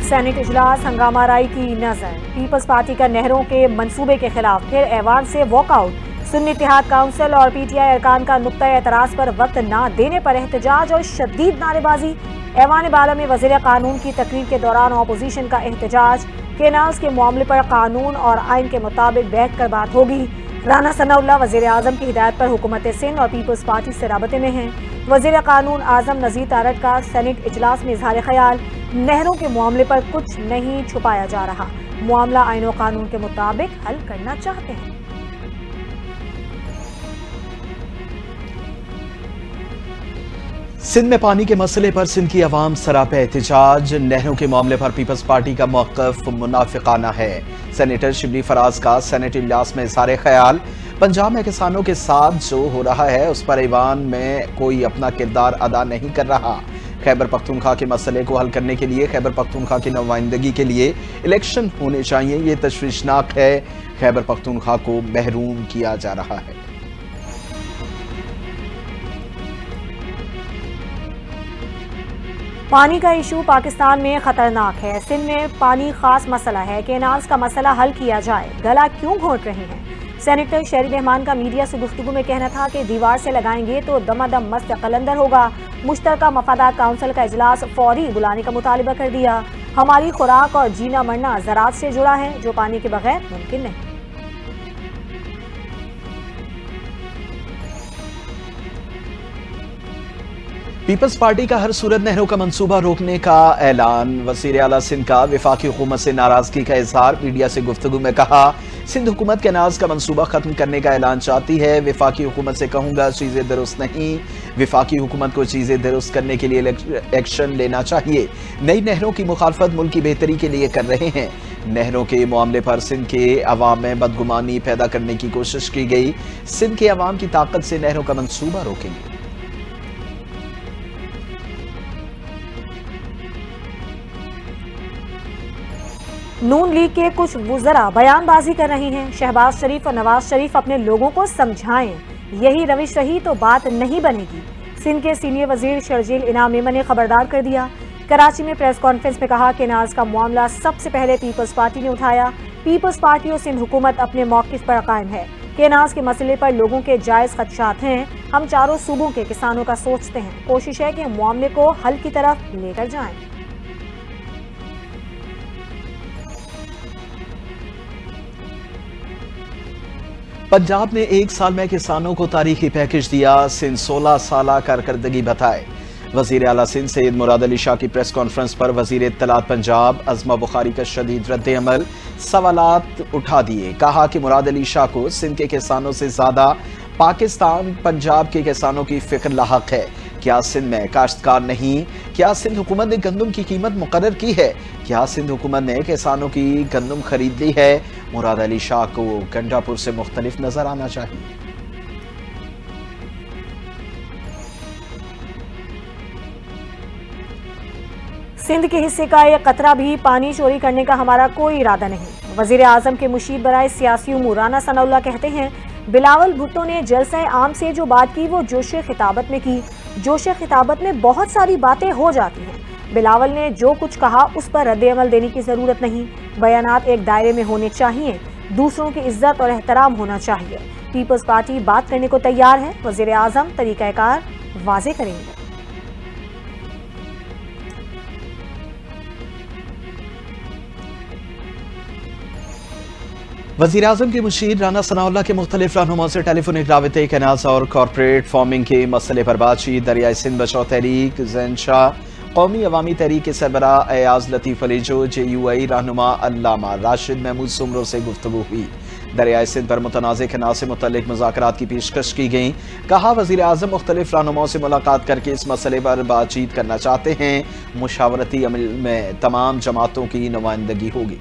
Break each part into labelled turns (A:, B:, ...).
A: Saint اجلاس ہنگامہ رائی کی نظر، پیپلز پارٹی کا نہروں کے منصوبے کے خلاف پھر ایوان سے واک آؤٹ، سنی اتحاد کونسل اور پی ٹی آئی ارکان کا نقطۂ اعتراض پر وقت نہ دینے پر احتجاج اور شدید نعرے بازی۔ ایوان بالا میں وزیر قانون کی تقریر کے دوران اپوزیشن کا احتجاج، کینالز کے معاملے پر قانون اور آئین کے مطابق بیٹھ کر بات ہوگی۔ رانا ثناء اللہ وزیر اعظم کی ہدایت پر حکومت سندھ اور پیپلز پارٹی سے رابطے میں ہیں۔ وزیر قانون اعظم نذیر تارڑ کا سینٹ اجلاس میں اظہار خیال، نہروں کے معاملے پر کچھ نہیں چھپایا جا رہا، معاملہ آئین و قانون کے مطابق حل کرنا چاہتے ہیں۔
B: سندھ میں پانی کے مسئلے پر سندھ کی عوام سراپا احتجاج، نہروں کے معاملے پر پیپلز پارٹی کا موقف منافقانہ ہے۔ سینیٹر شبلی فراز کا سینٹ اجلاس میں اظہار خیال، پنجاب میں کسانوں کے ساتھ جو ہو رہا ہے اس پر ایوان میں کوئی اپنا کردار ادا نہیں کر رہا۔ خیبر پختونخوا کے مسئلے کو حل کرنے کے لیے خیبر پختونخوا کی نمائندگی کے لیے الیکشن ہونے چاہیے، یہ تشویشناک ہے، خیبر پختونخوا کو محروم کیا جا رہا ہے۔
A: پانی کا ایشو پاکستان میں خطرناک ہے، سندھ میں پانی خاص مسئلہ ہے، کینالز کا مسئلہ حل کیا جائے، گلا کیوں گھونٹ رہے ہیں؟ سینیٹر شہری رحمان کا میڈیا سے گفتگو میں کہنا تھا کہ دیوار سے لگائیں گے تو دمادم مست قلندر ہوگا۔ مشترکہ مفادات کونسل کا اجلاس فوری بلانے کا مطالبہ کر دیا۔ ہماری خوراک اور جینا مرنا زراعت سے جڑا ہے، جو پانی کے بغیر ممکن نہیں۔
B: پیپلز پارٹی کا ہر صورت نہروں کا منصوبہ روکنے کا اعلان، وزیر اعلیٰ سندھ کا وفاقی حکومت سے ناراضگی کا اظہار، میڈیا سے گفتگو میں کہا سندھ حکومت کینالز کا منصوبہ ختم کرنے کا اعلان چاہتی ہے، وفاقی حکومت سے کہوں گا چیزیں درست نہیں، وفاقی حکومت کو چیزیں درست کرنے کے لیے ایکشن لینا چاہیے، نئی نہروں کی مخالفت ملک کی بہتری کے لیے کر رہے ہیں، نہروں کے معاملے پر سندھ کے عوام میں بدگمانی پیدا کرنے کی کوشش کی گئی، سندھ کے عوام کی طاقت سے نہروں کا منصوبہ روکیں گے۔
A: نون لیگ کے کچھ وزراء بیان بازی کر رہے ہیں، شہباز شریف اور نواز شریف اپنے لوگوں کو سمجھائیں، یہی روش رہی تو بات نہیں بنے گی۔ سندھ کے سینئر وزیر شرجیل انعام میمن نے خبردار کر دیا، کراچی میں پریس کانفرنس میں کہا کینالز کا معاملہ سب سے پہلے پیپلز پارٹی نے اٹھایا، پیپلز پارٹی اور سندھ حکومت اپنے موقف پر قائم ہے، کینالز کے مسئلے پر لوگوں کے جائز خدشات ہیں، ہم چاروں صوبوں کے کسانوں کا سوچتے ہیں، کوشش ہے کہ معاملے کو حل کی طرف لے کر جائیں۔
B: پنجاب نے ایک سال میں کسانوں کو تاریخی پیکج دیا، سندھ 16 سالہ کارکردگی بتائے، وزیر اعلیٰ سندھ سید مراد علی شاہ کی پریس کانفرنس پر وزیر اطلاعات پنجاب عظمہ بخاری کا شدید رد عمل، سوالات اٹھا دیے، کہا کہ مراد علی شاہ کو سندھ کے کسانوں سے زیادہ پاکستان پنجاب کے کسانوں کی فکر لاحق ہے، کیا سندھ میں کاشتکار نہیں؟ کیا سندھ حکومت نے گندم کی قیمت مقرر کی ہے؟ کیا سندھ حکومت نے کسانوں کی گندم خرید لی ہے؟ مراد علی شاہ کو گنڈا پور سے مختلف نظر آنا چاہیے۔
A: سندھ کے حصے کا ایک قطرہ بھی پانی چوری کرنے کا ہمارا کوئی ارادہ نہیں، وزیر اعظم کے مشیر برائے سیاسی امور رانا ثناء اللہ کہتے ہیں بلاول بھٹو نے جلسہ عام سے جو بات کی وہ جوش خطابت میں کی، جوش خطابت میں بہت ساری باتیں ہو جاتی ہیں، بلاول نے جو کچھ کہا اس پر رد عمل دینے کی ضرورت نہیں، بیانات ایک دائرے میں ہونے چاہیے، دوسروں کی عزت اور احترام ہونا چاہیے، پیپلز پارٹی بات کرنے کو تیار ہے، وزیر اعظم طریقہ کار واضح کریں گے۔
B: وزیر اعظم کے مشیر رانا ثناء اللہ کے مختلف رہنماؤں سے ٹیلی فونک رابطے، کینالز اور کارپوریٹ فارمنگ کے مسئلے پر بات چیت، دریائے سندھ بچاؤ تحریک، زین شاہ، قومی عوامی تحریک کے سربراہ ایاز لطیف علی جو جے یو آئی رہنما علامہ راشد محمود سمرو سے گفتگو ہوئی، دریائے سندھ پر متنازع کینال سے متعلق مذاکرات کی پیشکش کی گئی، کہا وزیر اعظم مختلف رہنماؤں سے ملاقات کر کے اس مسئلے پر بات چیت کرنا چاہتے ہیں، مشاورتی عمل میں تمام جماعتوں کی نمائندگی ہوگی۔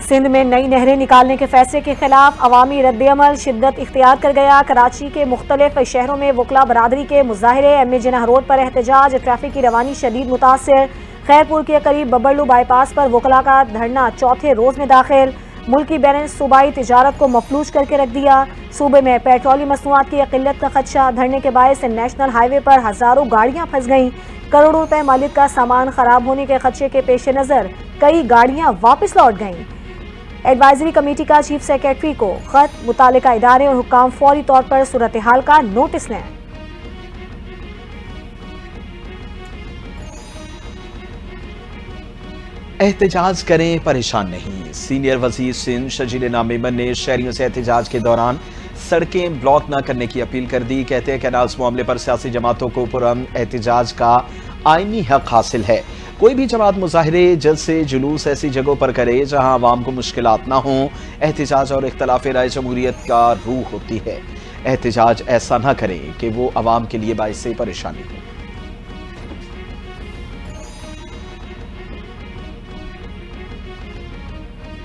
A: سندھ میں نئی نہریں نکالنے کے فیصلے کے خلاف عوامی رد عمل شدت اختیار کر گیا، کراچی کے مختلف شہروں میں وکلا برادری کے مظاہرے، ایم اے جناح روڈ پر احتجاج، ٹریفک کی روانی شدید متاثر، خیرپور کے قریب ببرلو بائی پاس پر وکلا کا دھرنا چوتھے روز میں داخل، ملک کی بین صوبائی تجارت کو مفلوج کر کے رکھ دیا۔ صوبے میں پیٹرولیم مصنوعات کی قلت کا خدشہ، دھرنے کے باعث نیشنل ہائی وے پر ہزاروں گاڑیاں پھنس گئیں۔ کروڑوں روپے مالیت کا سامان خراب ہونے کے خدشے کے پیش نظر کئی گاڑیاں واپس لوٹ گئیں۔ ایڈوائزری کمیٹی کا چیف سیکریٹری کو خط، متعلقہ ادارے اور حکام فوری طور پر صورتحال کا نوٹس لیں۔
B: احتجاج کریں، پریشان نہیں۔ سینئر وزیر سندھ شجیل نامیمن نے شہریوں سے احتجاج کے دوران سڑکیں بلاک نہ کرنے کی اپیل کر دی۔ کہتے ہیں کہ ناز معاملے پر سیاسی جماعتوں کو پرامن احتجاج کا آئینی حق حاصل ہے۔ کوئی بھی جماعت مظاہرے، جلسے، جلوس ایسی جگہوں پر کرے جہاں عوام کو مشکلات نہ ہوں۔ احتجاج اور اختلاف رائے جمہوریت کا روح ہوتی ہے۔ احتجاج ایسا نہ کریں کہ وہ عوام کے لیے باعث پریشانی ہو۔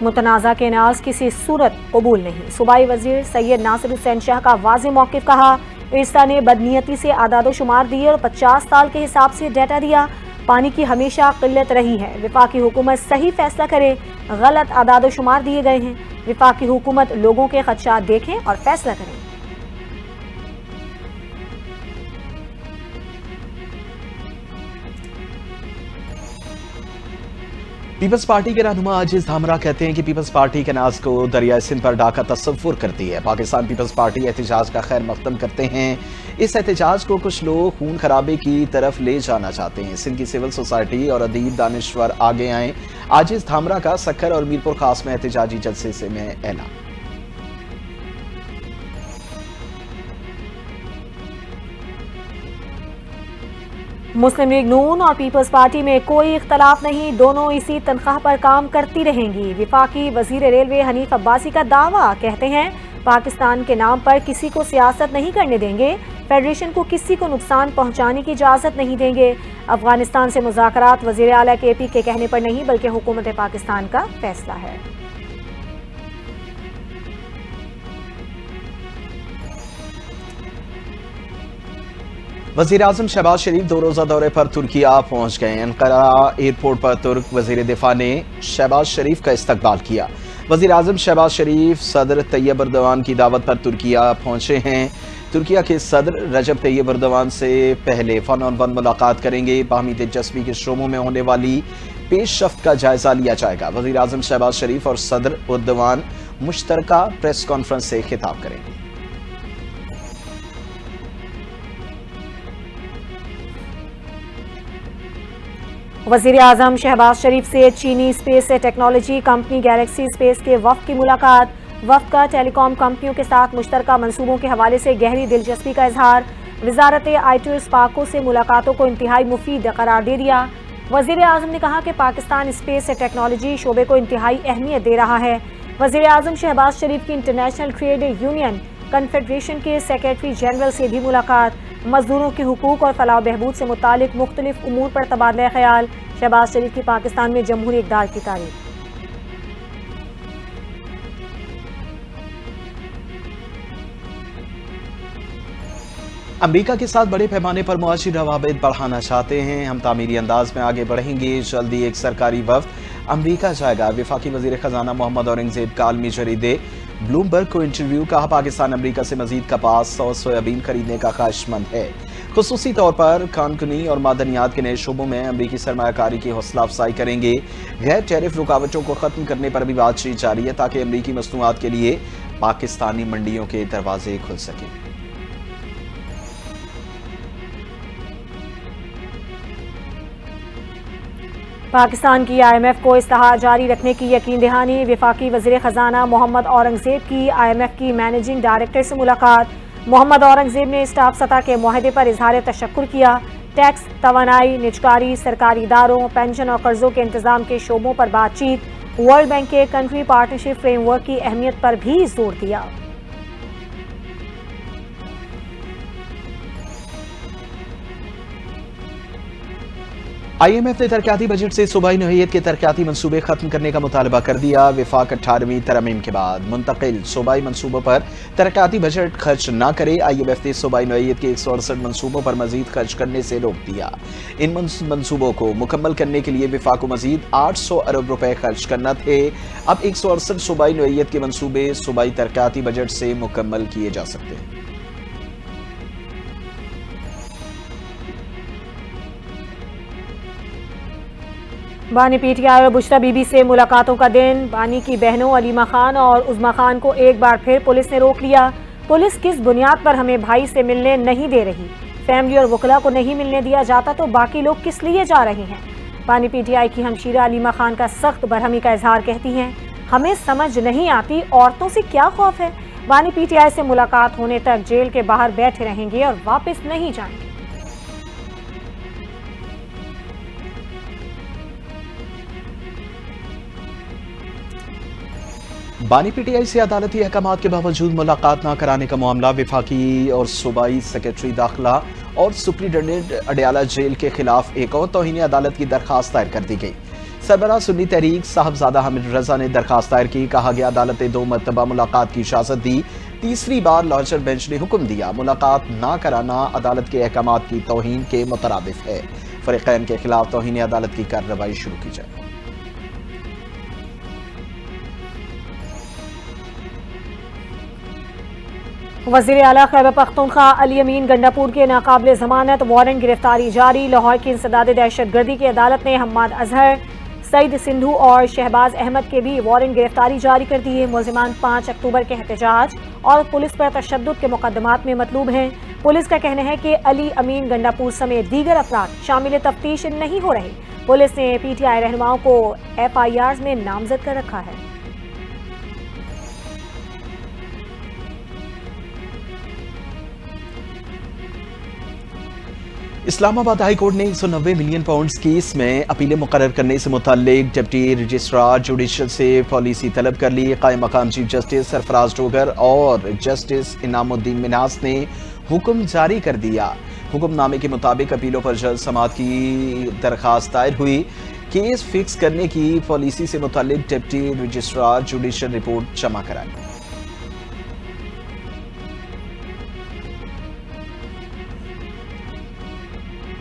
A: متنازع کینالز کسی صورت قبول نہیں، صوبائی وزیر سید ناصر حسین شاہ کا واضح موقف کہا۔ ارسا نے بدنیتی سے اعداد و شمار دیے اور 50 سال کے حساب سے ڈیٹا دیا۔ پانی کی ہمیشہ قلت رہی ہے، وفاقی حکومت صحیح فیصلہ کرے، غلط اعداد و شمار دیے گئے ہیں۔ وفاقی حکومت لوگوں کے خدشات دیکھیں اور فیصلہ کریں۔
B: پیپلز پارٹی کے رہنما عاجز دھامرا کہتے ہیں کہ پیپلز پارٹی کناز کو دریائے سندھ پر ڈاکہ تصور کرتی ہے۔ پاکستان پیپلز پارٹی احتجاج کا خیر مقدم کرتے ہیں۔ اس احتجاج کو کچھ لوگ خون خرابے کی طرف لے جانا چاہتے ہیں۔ سندھ کی سول سوسائٹی اور ادیب دانشور آگے آئیں۔ عاجز دھامرا کا سکھر اور میرپور خاص میں احتجاجی جلسے سے میں اعلان۔
A: مسلم لیگ نون اور پیپلز پارٹی میں کوئی اختلاف نہیں، دونوں اسی تنخواہ پر کام کرتی رہیں گی۔ وفاقی وزیر ریلوے حنیف عباسی کا دعویٰ، کہتے ہیں پاکستان کے نام پر کسی کو سیاست نہیں کرنے دیں گے، فیڈریشن کو کسی کو نقصان پہنچانے کی اجازت نہیں دیں گے۔ افغانستان سے مذاکرات وزیر اعلیٰ کے پی کے کہنے پر نہیں بلکہ حکومت پاکستان کا فیصلہ ہے۔
B: وزیر اعظم شہباز شریف 2 روزہ دورے پر ترکیہ پہنچ گئے۔ انقرہ ایئرپورٹ پر ترک وزیر دفاع نے شہباز شریف کا استقبال کیا۔ وزیر اعظم شہباز شریف صدر طیب اردوان کی دعوت پر ترکیہ پہنچے ہیں۔ ترکیہ کے صدر رجب طیب اردوان سے پہلے 1-on-1 ملاقات کریں گے۔ باہمی دلچسپی کے شعبوں میں ہونے والی پیش رفت کا جائزہ لیا جائے گا۔ وزیر اعظم شہباز شریف اور صدر اردوان مشترکہ پریس کانفرنس سے خطاب کریں گے۔
A: وزیر اعظم شہباز شریف سے چینی space technology company Galaxy space کے وفد کی ملاقات۔ وفد کا ٹیلی کام کمپنیوں کے ساتھ مشترکہ منصوبوں کے حوالے سے گہری دلچسپی کا اظہار۔ وزارت آئی ٹی اور اسپاکو سے ملاقاتوں کو انتہائی مفید قرار دے دیا۔ وزیر اعظم نے کہا کہ پاکستان اسپیس ٹیکنالوجی شعبے کو انتہائی اہمیت دے رہا ہے۔ وزیر اعظم شہباز شریف کی انٹرنیشنل ٹریڈ یونین کنفیڈریشن کے سیکریٹری جنرل سے بھی ملاقات۔ مزدوروں کے حقوق اور فلاح و بہبود سے متعلق مختلف امور پر تبادلہ خیال۔ شہباز شریف کی پاکستان میں جمہوری اقدار کی تعریف۔
B: امریکہ کے ساتھ بڑے پیمانے پر معاشی روابط بڑھانا چاہتے ہیں، ہم تعمیری انداز میں آگے بڑھیں گے۔ جلدی ایک سرکاری وفد امریکہ جائے گا۔ وفاقی وزیر خزانہ محمد اورنگزیب کا عالمی جریدے بلومبرگ کو انٹرویو۔ کہا پاکستان امریکہ سے مزید کپاس اور سویابین خریدنے کا خواہش مند ہے، خصوصی طور پر کانکنی اور معدنیات کے نئے شعبوں میں امریکی سرمایہ کاری کی حوصلہ افزائی کریں گے۔ غیر ٹیرف رکاوٹوں کو ختم کرنے پر بھی بات چیت جاری ہے تاکہ امریکی مصنوعات کے لیے پاکستانی منڈیوں کے دروازے کھل سکیں۔
A: پاکستان کی آئی ایم ایف کو اصلاحات جاری رکھنے کی یقین دہانی۔ وفاقی وزیر خزانہ محمد اورنگزیب کی آئی ایم ایف کی مینیجنگ ڈائریکٹر سے ملاقات۔ محمد اورنگزیب نے اسٹاف سطح کے معاہدے پر اظہار تشکر کیا۔ ٹیکس، توانائی، نجکاری، سرکاری اداروں، پینشن اور قرضوں کے انتظام کے شعبوں پر بات چیت۔ ورلڈ بینک کے کنٹری پارٹنرشپ فریم ورک کی اہمیت پر بھی زور دیا۔
B: IMF نے ترقیاتی بجٹ سے صوبائی نوعیت کے ترقیاتی منصوبے ختم کرنے کا مطالبہ کر دیا۔ وفاق 18ویں ترمیم کے بعد منتقل صوبائی منصوبوں پر ترقیاتی بجٹ خرچ نہ کرے۔ IMF نے صوبائی نوعیت کے 168 منصوبوں پر مزید خرچ کرنے سے روک دیا۔ ان منصوبوں کو مکمل کرنے کے لیے وفاق کو مزید 800 ارب روپے خرچ کرنا تھے۔ اب 168 صوبائی نوعیت کے منصوبے صوبائی ترقیاتی بجٹ سے مکمل کیے جا سکتے ہیں۔
A: بانی PTI اور بشرا بی بی سے ملاقاتوں کا دن۔ بانی کی بہنوں علیمہ خان اور عظمیٰ خان کو ایک بار پھر پولیس نے روک لیا۔ پولیس کس بنیاد پر ہمیں بھائی سے ملنے نہیں دے رہی؟ فیملی اور وکلاء کو نہیں ملنے دیا جاتا تو باقی لوگ کس لیے جا رہے ہیں؟ بانی PTI کی ہمشیرہ علیمہ خان کا سخت برہمی کا اظہار، کہتی ہیں ہمیں سمجھ نہیں آتی عورتوں سے کیا خوف ہے؟ بانی PTI سے ملاقات ہونے تک جیل کے باہر بیٹھے رہیں گے اور واپس نہیں جائیں گے۔
B: بانی PTI سے عدالتی احکامات کے باوجود ملاقات نہ کرانے کا معاملہ وفاقی اور صوبائی سیکرٹری داخلہ اور سپرنٹنڈنٹ اڈیالہ جیل کے خلاف ایک اور توہین عدالت کی درخواست دائر کر دی گئی۔ سربراہ سنی تحریک صاحبزادہ حامد رضا نے درخواست دائر کی۔ کہا گیا عدالت نے 2 مرتبہ ملاقات کی اجازت دی، تیسری بار لاہور بینچ نے حکم دیا ملاقات نہ کرانا عدالت کے احکامات کی توہین کے مترادف ہے۔ فریقین کے خلاف توہین عدالت کی کارروائی شروع کی جائے۔
A: وزیر اعلیٰ خیبر پختونخوا علی امین گنڈاپور کے ناقابل ضمانت وارنٹ گرفتاری جاری۔ لاہور کی انسداد دہشت گردی کی عدالت نے حماد اظہر، سعید سندھو اور شہباز احمد کے بھی وارنٹ گرفتاری جاری کر دی ہے۔ ملزمان 5 اکتوبر کے احتجاج اور پولیس پر تشدد کے مقدمات میں مطلوب ہیں۔ پولیس کا کہنا ہے کہ علی امین گنڈاپور سمیت دیگر افراد شامل تفتیش نہیں ہو رہے۔ پولیس نے PTI رہنماؤں کو FIRs میں نامزد کر رکھا ہے۔
B: اسلام آباد ہائی کورٹ نے 190 ملین پاؤنڈز کیس میں اپیلیں مقرر کرنے سے متعلق ڈپٹی رجسٹرار جوڈیشل سے پالیسی طلب کر لی۔ قائم مقام چیف جسٹس سرفراز ڈوگر اور جسٹس انعام الدین منہاس نے حکم جاری کر دیا۔ حکم نامے کے مطابق اپیلوں پر جلد سماعت کی درخواست دائر ہوئی۔ کیس فکس کرنے کی پالیسی سے متعلق ڈپٹی رجسٹرار جوڈیشل رپورٹ جمع کرائی۔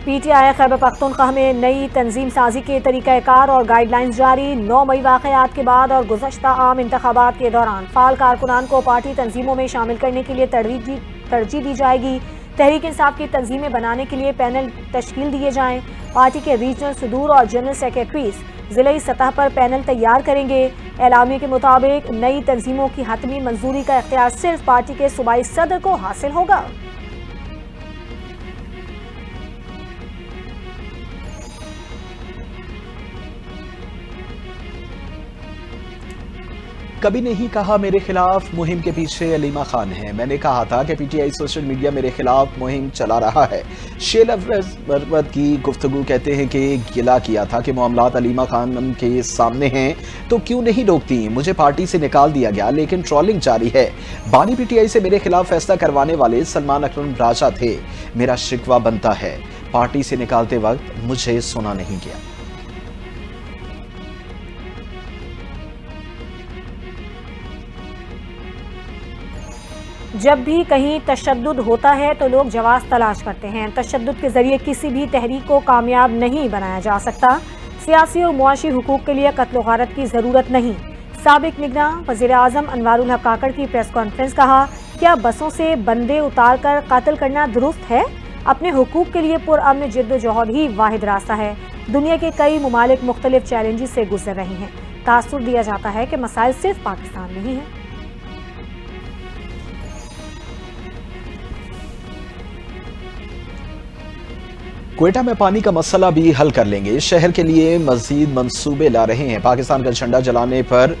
A: PTI خیبر پختونخوا میں نئی تنظیم سازی کے طریقہ کار اور گائیڈ لائنز جاری۔ 9 مئی واقعات کے بعد اور گزشتہ عام انتخابات کے دوران فعال کارکنان کو پارٹی تنظیموں میں شامل کرنے کے لیے ترجیح دی جائے گی۔ تحریک انصاف کی تنظیمیں بنانے کے لیے پینل تشکیل دیے جائیں۔ پارٹی کے ریجنل صدور اور جنرل سیکرٹریز ضلعی سطح پر پینل تیار کریں گے۔ اعلامیے کے مطابق نئی تنظیموں کی حتمی منظوری کا اختیار صرف پارٹی کے صوبائی صدر کو حاصل ہوگا۔
B: کبھی نہیں کہا میرے خلاف مہم کے پیچھے علیمہ خان ہے۔ میں نے کہا تھا کہ PTI سوشل میڈیا میرے خلاف مہم چلا رہا ہے۔ شیل افرز کی گفتگو کہتے ہیں کہ گلہ کیا تھا کہ معاملات علیمہ خان کے سامنے ہیں تو کیوں نہیں روکتی؟ مجھے پارٹی سے نکال دیا گیا لیکن ٹرولنگ جاری ہے۔ بانی PTI سے میرے خلاف فیصلہ کروانے والے سلمان اکرم راجہ تھے۔ میرا شکوہ بنتا ہے پارٹی سے نکالتے وقت مجھے سنا نہیں گیا۔
A: جب بھی کہیں تشدد ہوتا ہے تو لوگ جواز تلاش کرتے ہیں۔ تشدد کے ذریعے کسی بھی تحریک کو کامیاب نہیں بنایا جا سکتا۔ سیاسی اور معاشی حقوق کے لیے قتل و غارت کی ضرورت نہیں۔ سابق نگراں وزیر اعظم انوار الحق کاکڑ کی پریس کانفرنس۔ کہا کیا بسوں سے بندے اتار کر قتل کرنا درست ہے؟ اپنے حقوق کے لیے پرامن جد و جہد ہی واحد راستہ ہے۔ دنیا کے کئی ممالک مختلف چیلنجز سے گزر رہے ہیں۔ تاثر دیا جاتا ہے کہ مسائل صرف پاکستان میں ہی ہیں۔
B: کوئٹہ میں پانی کا مسئلہ بھی حل کر لیں گے۔ شہر کے لیے مزید منصوبے لا رہے ہیں۔ پاکستان کا جھنڈا جلانے پر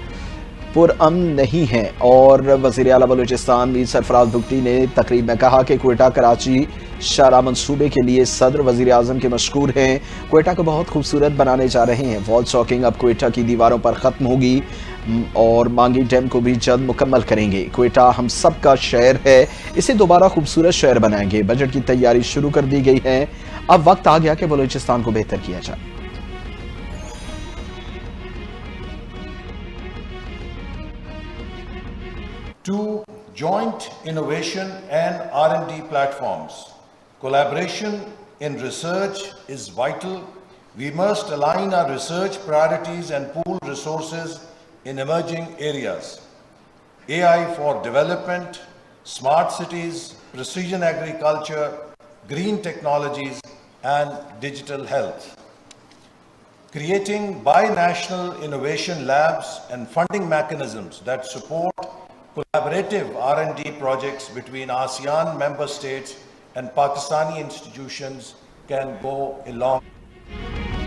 B: پرامن نہیں ہے۔ اور وزیر اعلیٰ بلوچستان میر سرفراز بگٹی نے تقریب میں کہا کہ کوئٹہ کراچی شاہراہ منصوبے کے لیے صدر وزیر اعظم کے مشکور ہیں۔ کوئٹہ کو بہت خوبصورت بنانے جا رہے ہیں۔ وال چاکنگ اب کوئٹہ کی دیواروں پر ختم ہوگی اور مانگی ڈیم کو بھی جلد مکمل کریں گے۔ کوئٹہ ہم سب کا شہر ہے، اسے دوبارہ خوبصورت شہر بنائیں گے۔ بجٹ کی تیاری شروع کر دی گئی ہے۔ اب وقت آ گیا کہ بلوچستان کو بہتر کیا جائے۔
C: 2. Joint innovation and R&D platforms. Collaboration in research is vital. We must align our research priorities and pool resources in emerging areas. AI for development, smart cities, precision agriculture, green technologies, and digital health. Creating binational innovation labs and funding mechanisms that support collaborative R&D projects between ASEAN member states and Pakistani institutions can go a long way.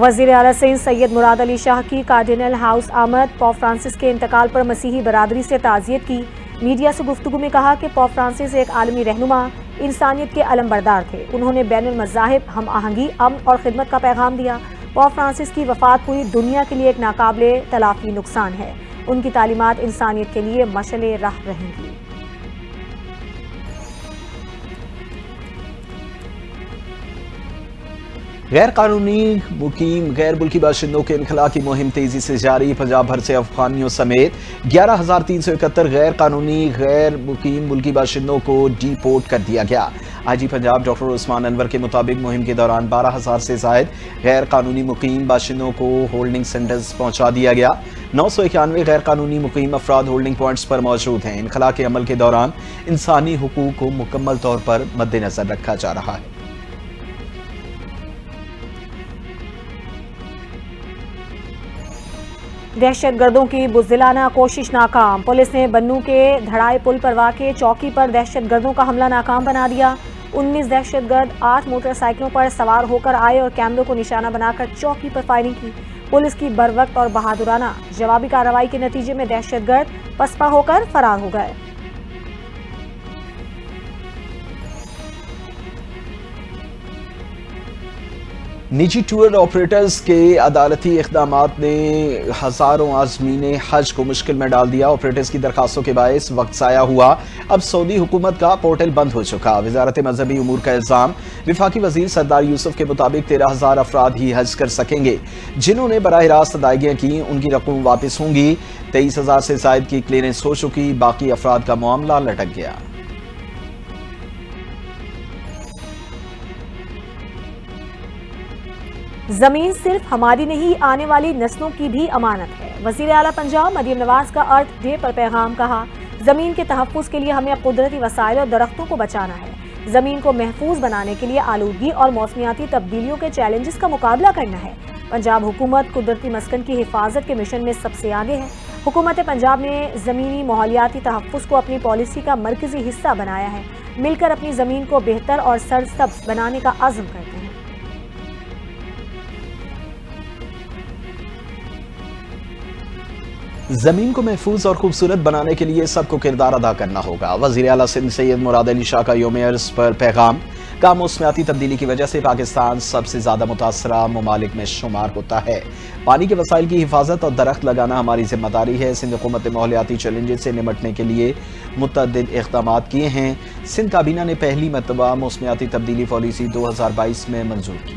A: وزیر اعلیٰ سندھ سید مراد علی شاہ کی cardinal house آمد، pope Francis کے انتقال پر مسیحی برادری سے تعزیت کی۔ میڈیا سے گفتگو میں کہا کہ پوپ فرانسس ایک عالمی رہنما، انسانیت کے علم بردار تھے۔ انہوں نے بین المذاہب ہم آہنگی، امن اور خدمت کا پیغام دیا۔ پوپ فرانسس کی وفات پوری دنیا کے لیے ایک ناقابل تلافی نقصان ہے۔ ان کی تعلیمات انسانیت کے لیے مشعل راہ رہیں گی۔
B: غیر قانونی مقیم غیر ملکی باشندوں کے انخلاء کی مہم تیزی سے جاری۔ پنجاب بھر سے افغانیوں سمیت 11,371 غیر قانونی غیر مقیم ملکی باشندوں کو ڈی پورٹ کر دیا گیا۔ آئی جی پنجاب ڈاکٹر عثمان انور کے مطابق مہم کے دوران 12,000 سے زائد غیر قانونی مقیم باشندوں کو ہولڈنگ سینٹرز پہنچا دیا گیا۔ 991 غیر قانونی مقیم افراد ہولڈنگ پوائنٹس پر موجود ہیں۔ انخلاء کے عمل کے دوران انسانی حقوق کو مکمل طور پر مد نظر رکھا جا رہا ہے۔
A: دہشت گردوں کی بزدلانہ کوشش ناکام، پولیس نے بنوں کے دھڑائے پل پر واقع چوکی پر دہشت گردوں کا حملہ ناکام بنا دیا۔ 19 دہشت گرد 8 موٹر سائیکلوں پر سوار ہو کر آئے اور کیمروں کو نشانہ بنا کر چوکی پر فائرنگ کی۔ پولیس کی بروقت اور بہادرانہ جوابی کارروائی کے نتیجے میں دہشت گرد پسپا ہو کر فرار ہو گئے۔
B: نجی ٹور آپریٹرز کے عدالتی اقدامات نے ہزاروں عازمین حج کو مشکل میں ڈال دیا۔ آپریٹرز کی درخواستوں کے باعث وقت ضائع ہوا۔ اب سعودی حکومت کا پورٹل بند ہو چکا۔ وزارت مذہبی امور کا الزام، وفاقی وزیر سردار یوسف کے مطابق 13,000 افراد ہی حج کر سکیں گے۔ جنہوں نے براہ راست ادائیگیاں کی ان کی رقم واپس ہوں گی۔ 23,000 سے زائد کی کلیئرنس ہو چکی، باقی افراد کا معاملہ لٹک گیا۔
A: زمین صرف ہماری نہیں، آنے والی نسلوں کی بھی امانت ہے۔ وزیر اعلیٰ پنجاب مریم نواز کا ارتھ ڈے پر پیغام، کہا زمین کے تحفظ کے لیے ہمیں قدرتی وسائل اور درختوں کو بچانا ہے۔ زمین کو محفوظ بنانے کے لیے آلودگی اور موسمیاتی تبدیلیوں کے چیلنجز کا مقابلہ کرنا ہے۔ پنجاب حکومت قدرتی مسکن کی حفاظت کے مشن میں سب سے آگے ہے۔ حکومت پنجاب نے زمینی ماحولیاتی تحفظ کو اپنی پالیسی کا مرکزی حصہ بنایا ہے۔ مل کر اپنی زمین کو بہتر اور سرسبز بنانے کا عزم کرتے ہیں۔
B: زمین کو محفوظ اور خوبصورت بنانے کے لیے سب کو کردار ادا کرنا ہوگا۔ وزیر اعلیٰ سندھ سید مراد علی شاہ کا یوم عرس پر پیغام، کا موسمیاتی تبدیلی کی وجہ سے پاکستان سب سے زیادہ متاثرہ ممالک میں شمار ہوتا ہے۔ پانی کے وسائل کی حفاظت اور درخت لگانا ہماری ذمہ داری ہے۔ سندھ حکومت نے ماحولیاتی چیلنجز سے نمٹنے کے لیے متعدد اقدامات کیے ہیں۔ سندھ کابینہ نے پہلی مرتبہ موسمیاتی تبدیلی پالیسی 2022 میں منظور کی۔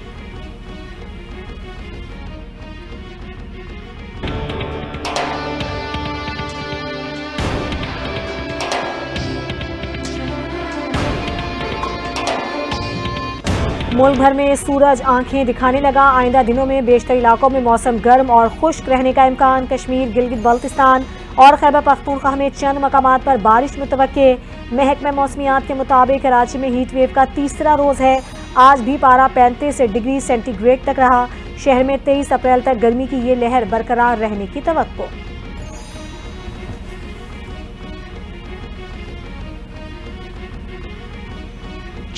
A: ملک بھر میں سورج آنکھیں دکھانے لگا۔ آئندہ دنوں میں بیشتر علاقوں میں موسم گرم اور خشک رہنے کا امکان۔ کشمیر، گلگت بلتستان اور خیبر پختونخوا میں چند مقامات پر بارش متوقع۔ محکمہ موسمیات کے مطابق کراچی میں ہیٹ ویو کا تیسرا روز ہے۔ آج بھی پارہ 35 ڈگری سینٹی گریڈ تک رہا۔ شہر میں 23 اپریل تک گرمی کی یہ لہر برقرار رہنے کی توقع۔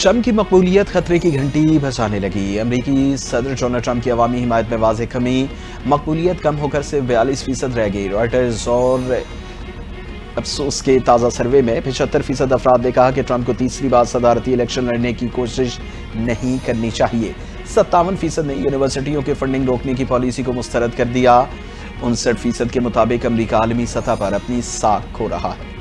B: ٹرمپ کی مقبولیت خطرے کی گھنٹی بجانے لگی۔ امریکی صدر ڈونلڈ ٹرمپ کی عوامی حمایت میں واضح کمی، مقبولیت کم ہو کر صرف 42% رہ گئی۔ رائٹرز اور افسوس کے تازہ سروے میں 75% افراد نے کہا کہ ٹرمپ کو تیسری بار صدارتی الیکشن لڑنے کی کوشش نہیں کرنی چاہیے۔ 57% نے یونیورسٹیوں کے فنڈنگ روکنے کی پالیسی کو مسترد کر دیا۔ 59% کے مطابق امریکہ عالمی سطح پر اپنی ساکھ کھو رہا ہے۔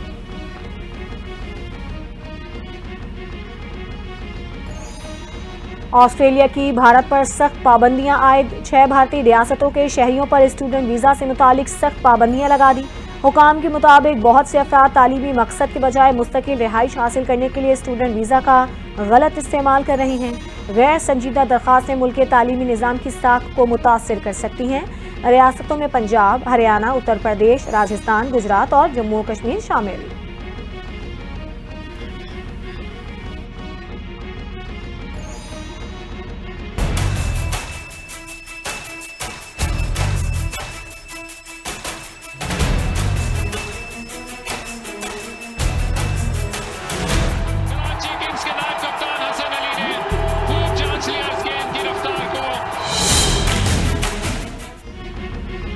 A: آسٹریلیا کی بھارت پر سخت پابندیاں عائد، 6 بھارتی ریاستوں کے شہریوں پر اسٹوڈنٹ ویزا سے متعلق سخت پابندیاں لگا دی۔ حکام کے مطابق بہت سے افراد تعلیمی مقصد کے بجائے مستقل رہائش حاصل کرنے کے لیے اسٹوڈنٹ ویزا کا غلط استعمال کر رہے ہیں۔ غیر سنجیدہ درخواستیں ملک کے تعلیمی نظام کی ساکھ کو متاثر کر سکتی ہیں۔ ریاستوں میں پنجاب، ہریانہ، اتر پردیش، راجستھان، گجرات اور جموں و کشمیر شامل۔